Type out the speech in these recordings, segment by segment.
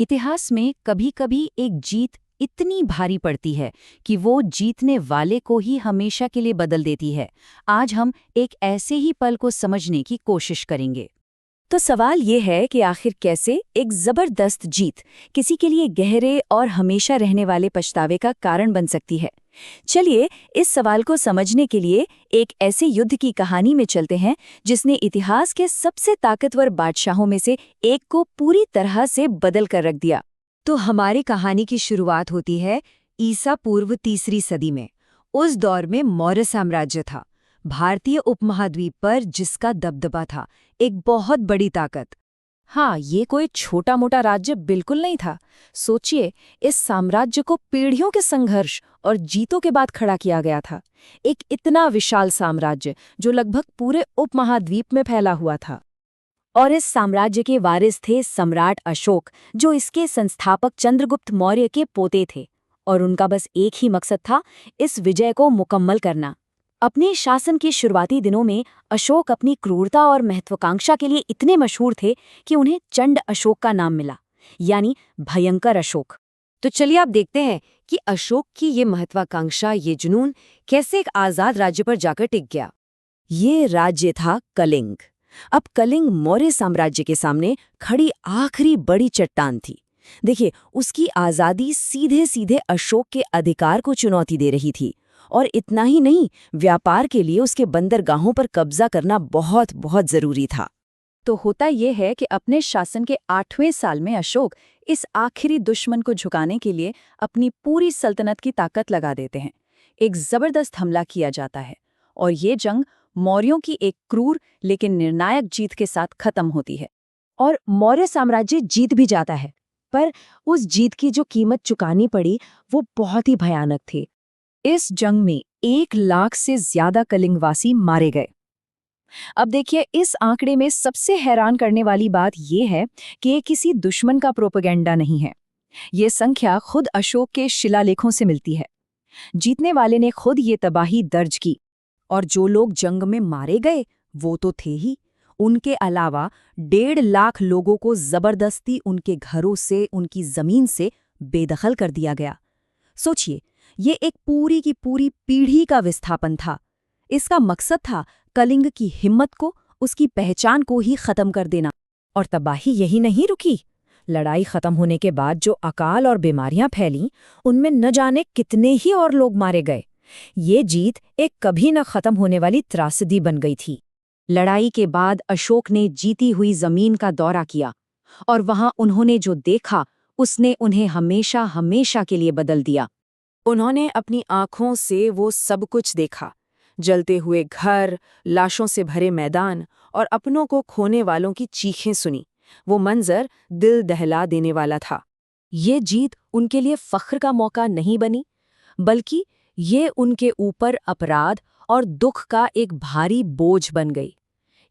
इतिहास में कभी-कभी एक जीत इतनी भारी पड़ती है कि वो जीतने वाले को ही हमेशा के लिए बदल देती है। आज हम एक ऐसे ही पल को समझने की कोशिश करेंगे। तो सवाल ये है कि आखिर कैसे एक जबरदस्त जीत किसी के लिए गहरे और हमेशा रहने वाले पछतावे का कारण बन सकती है। चलिए इस सवाल को समझने के लिए एक ऐसे युद्ध की कहानी में चलते हैं जिसने इतिहास के सबसे ताकतवर बादशाहों में से एक को पूरी तरह से बदल कर रख दिया। तो हमारी कहानी की शुरुआत होती है ईसा पूर्व 3री सदी में। उस दौर में मौर्य साम्राज्य था, भारतीय उपमहाद्वीप पर जिसका दबदबा था, एक बहुत बड़ी ताकत। हाँ, ये कोई छोटा मोटा राज्य बिल्कुल नहीं था। सोचिए, इस साम्राज्य को पीढ़ियों के संघर्ष और जीतों के बाद खड़ा किया गया था। एक इतना विशाल साम्राज्य जो लगभग पूरे उपमहाद्वीप में फैला हुआ था। और इस साम्राज्य के वारिस थे सम्राट अशोक, जो इसके संस्थापक चंद्रगुप्त मौर्य के पोते थे। और उनका बस एक ही मकसद था, इस विजय को मुकम्मल करना। अपने शासन के शुरुआती दिनों में अशोक अपनी क्रूरता और महत्वाकांक्षा के लिए इतने मशहूर थे कि उन्हें चंड अशोक का नाम मिला, यानी भयंकर अशोक। तो चलिए आप देखते हैं कि अशोक की ये महत्वाकांक्षा, ये जुनून कैसे एक आज़ाद राज्य पर जाकर टिक गया। ये राज्य था कलिंग। अब कलिंग मौर्य साम्राज्य के सामने खड़ी आखिरी बड़ी चट्टान थी। देखिए, उसकी आज़ादी सीधे सीधे अशोक के अधिकार को चुनौती दे रही थी। और इतना ही नहीं, व्यापार के लिए उसके बंदरगाहों पर कब्जा करना बहुत बहुत जरूरी था। तो होता यह है कि अपने शासन के 8वें साल में अशोक इस आखिरी दुश्मन को झुकाने के लिए अपनी पूरी सल्तनत की ताकत लगा देते हैं। एक जबरदस्त हमला किया जाता है और ये जंग मौर्यों की एक क्रूर लेकिन निर्णायक जीत के साथ खत्म होती है। और मौर्य साम्राज्य जीत भी जाता है, पर उस जीत की जो कीमत चुकानी पड़ी वो बहुत ही भयानक थी। इस जंग में 1 लाख से ज्यादा कलिंगवासी मारे गए। अब देखिए, इस आंकड़े में सबसे हैरान करने वाली बात यह है कि ये किसी दुश्मन का प्रोपेगेंडा नहीं है। ये संख्या खुद अशोक के शिलालेखों से मिलती है। जीतने वाले ने खुद ये तबाही दर्ज की, और जो लोग जंग में मारे गए वो तो थे ही, उनके अलावा 1.5 लाख लोगों को जबरदस्ती उनके घरों से, उनकी जमीन से बेदखल कर दिया गया। सोचिए, ये एक पूरी की पूरी पीढ़ी का विस्थापन था। इसका मकसद था कलिंग की हिम्मत को, उसकी पहचान को ही खत्म कर देना। और तबाही यही नहीं रुकी। लड़ाई खत्म होने के बाद जो अकाल और बीमारियां फैलीं, उनमें न जाने कितने ही और लोग मारे गए। ये जीत एक कभी न खत्म होने वाली त्रासदी बन गई थी। लड़ाई के बाद अशोक ने जीती हुई जमीन का दौरा किया, और वहां उन्होंने जो देखा उसने उन्हें हमेशा हमेशा के लिए बदल दिया। उन्होंने अपनी आंखों से वो सब कुछ देखा, जलते हुए घर, लाशों से भरे मैदान और अपनों को खोने वालों की चीखें सुनी। वो मंजर दिल दहला देने वाला था। ये जीत उनके लिए फख्र का मौका नहीं बनी, बल्कि ये उनके ऊपर अपराध और दुख का एक भारी बोझ बन गई।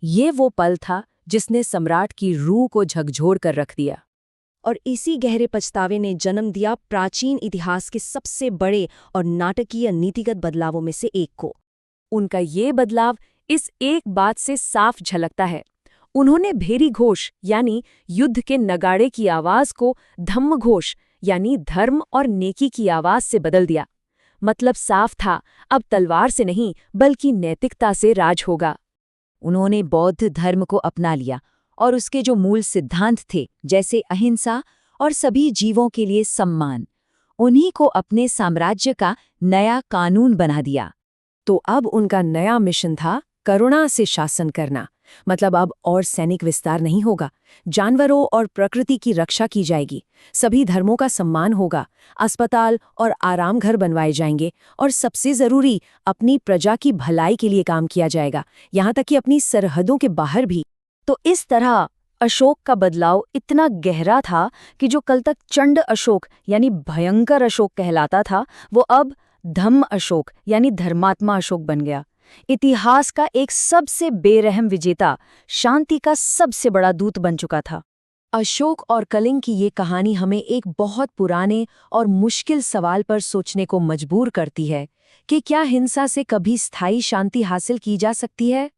ये वो पल था जिसने सम्राट की रूह को झकझोर कर रख दिया। और इसी गहरे पछतावे ने जन्म दिया प्राचीन इतिहास के सबसे बड़े और नाटकीय नीतिगत बदलावों में से एक को। उनका ये बदलाव इस एक बात से साफ झलकता है। उन्होंने भेरी घोष यानी युद्ध के नगाड़े की आवाज को धम्म घोष यानी धर्म और नेकी की आवाज से बदल दिया। मतलब साफ था, अब तलवार से नहीं बल्कि नैतिकता से राज होगा। उन्होंने बौद्ध धर्म को अपना लिया और उसके जो मूल सिद्धांत थे, जैसे अहिंसा और सभी जीवों के लिए सम्मान, उन्हीं को अपने साम्राज्य का नया कानून बना दिया। तो अब उनका नया मिशन था करुणा से शासन करना। मतलब अब और सैनिक विस्तार नहीं होगा, जानवरों और प्रकृति की रक्षा की जाएगी, सभी धर्मों का सम्मान होगा, अस्पताल और आराम घर बनवाए जाएंगे, और सबसे जरूरी, अपनी प्रजा की भलाई के लिए काम किया जाएगा, यहाँ तक कि अपनी सरहदों के बाहर भी। तो इस तरह अशोक का बदलाव इतना गहरा था कि जो कल तक चंड अशोक यानी भयंकर अशोक कहलाता था, वो अब धम्म अशोक यानी धर्मात्मा अशोक बन गया। इतिहास का एक सबसे बेरहम विजेता, शांति का सबसे बड़ा दूत बन चुका था। अशोक और कलिंग की ये कहानी हमें एक बहुत पुराने और मुश्किल सवाल पर सोचने को मजबूर करती है कि क्या हिंसा से कभी स्थायी शांति हासिल की जा सकती है।